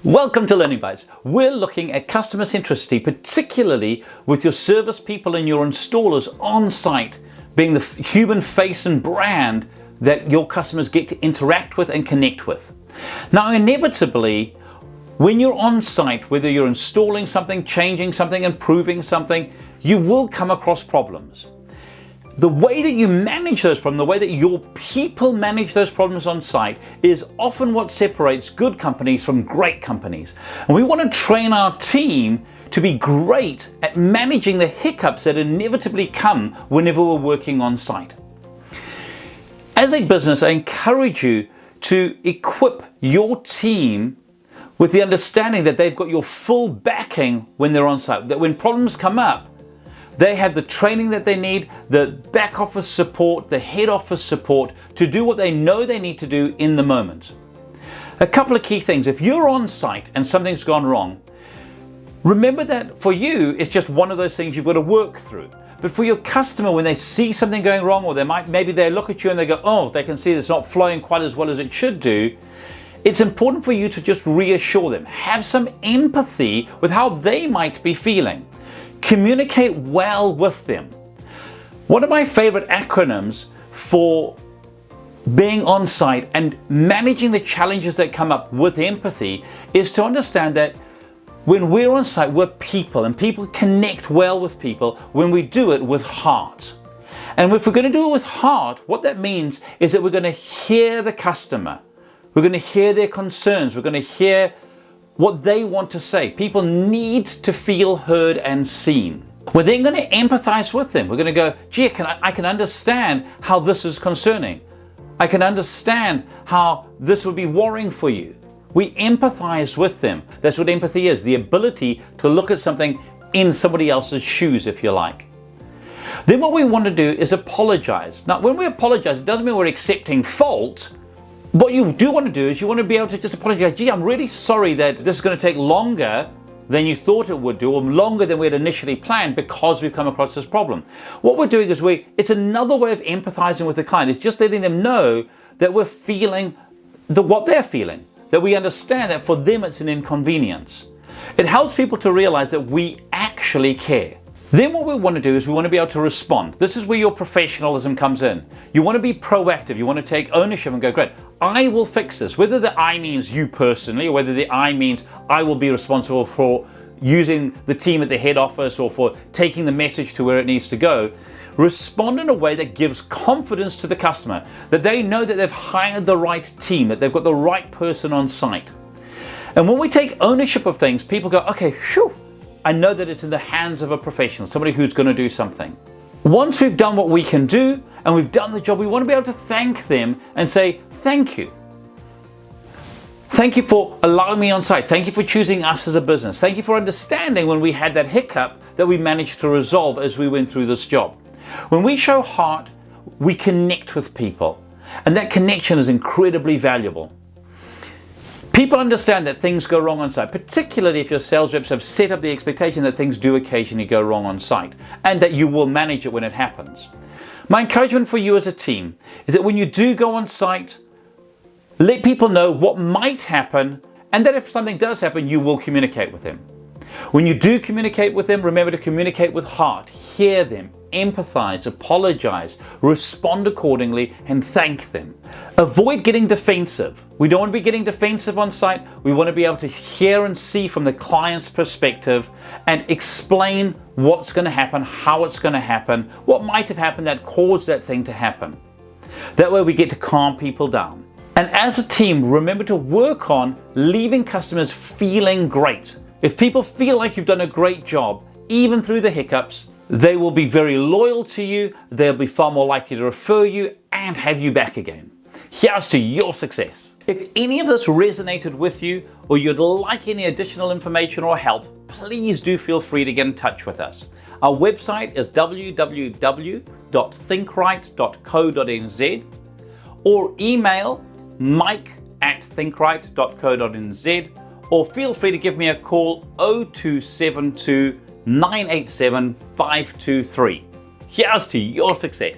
Welcome to Learning Bites. We're looking at customer centricity, particularly with your service people and your installers on site being the human face and brand that your customers get to interact with and connect with. Now, inevitably, when you're on site, whether you're installing something, changing something, improving something, you will come across problems. The way that you manage those problems, the way that your people manage those problems on site is often what separates good companies from great companies. And we want to train our team to be great at managing the hiccups that inevitably come whenever we're working on site. As a business, I encourage you to equip your team with the understanding that they've got your full backing when they're on site, that when problems come up, they have the training that they need, the back office support, the head office support to do what they know they need to do in the moment. A couple of key things. If you're on site and something's gone wrong, remember that for you, it's just one of those things you've got to work through. But for your customer, when they see something going wrong, or maybe they look at you and they go, oh, they can see it's not flowing quite as well as it should do, it's important for you to just reassure them. Have some empathy with how they might be feeling. Communicate well with them. One of my favorite acronyms for being on site and managing the challenges that come up with empathy is to understand that when we're on site, we're people, and people connect well with people when we do it with heart. And if we're going to do it with heart, what that means is that we're going to hear the customer. We're going to hear their concerns. We're going to hear what they want to say. People need to feel heard and seen. We're then going to empathize with them. We're going to go, gee, I can understand how this is concerning. I can understand how this would be worrying for you. We empathize with them. That's what empathy is, the ability to look at something in somebody else's shoes, if you like. Then what we want to do is apologize. Now, when we apologize, it doesn't mean we're accepting fault. What you do want to do is you want to be able to just apologize. Gee, I'm really sorry that this is going to take longer than you thought it would do, or longer than we had initially planned because we've come across this problem. What we're doing is it's another way of empathizing with the client. It's just letting them know that we're feeling what they're feeling, that we understand that for them it's an inconvenience. It helps people to realize that we actually care. Then what we want to do is we want to be able to respond. This is where your professionalism comes in. You want to be proactive. You want to take ownership and go, great, I will fix this. Whether the I means you personally, or whether the I means I will be responsible for using the team at the head office or for taking the message to where it needs to go. Respond in a way that gives confidence to the customer, that they know that they've hired the right team, that they've got the right person on site. And when we take ownership of things, people go, okay, phew, I know that it's in the hands of a professional, somebody who's going to do something. Once we've done what we can do and we've done the job, we want to be able to thank them and say, thank you. Thank you for allowing me on site. Thank you for choosing us as a business. Thank you for understanding when we had that hiccup that we managed to resolve as we went through this job. When we show heart, we connect with people, and that connection is incredibly valuable. People understand that things go wrong on site, particularly if your sales reps have set up the expectation that things do occasionally go wrong on site, and that you will manage it when it happens. My encouragement for you as a team is that when you do go on site, let people know what might happen, and that if something does happen, you will communicate with them. When you do communicate with them, remember to communicate with heart, hear them, empathize, apologize, respond accordingly, and thank them. Avoid getting defensive. We don't want to be getting defensive on site. We want to be able to hear and see from the client's perspective and explain what's going to happen, how it's going to happen, what might have happened that caused that thing to happen. That way we get to calm people down. And as a team, remember to work on leaving customers feeling great. If people feel like you've done a great job, even through the hiccups, they will be very loyal to you, they'll be far more likely to refer you and have you back again. Here's to your success. If any of this resonated with you, or you'd like any additional information or help, please do feel free to get in touch with us. Our website is www.thinkrite.co.nz, or email mike@thinkrite.co.nz, or feel free to give me a call 0272 987 523. Here's to your success.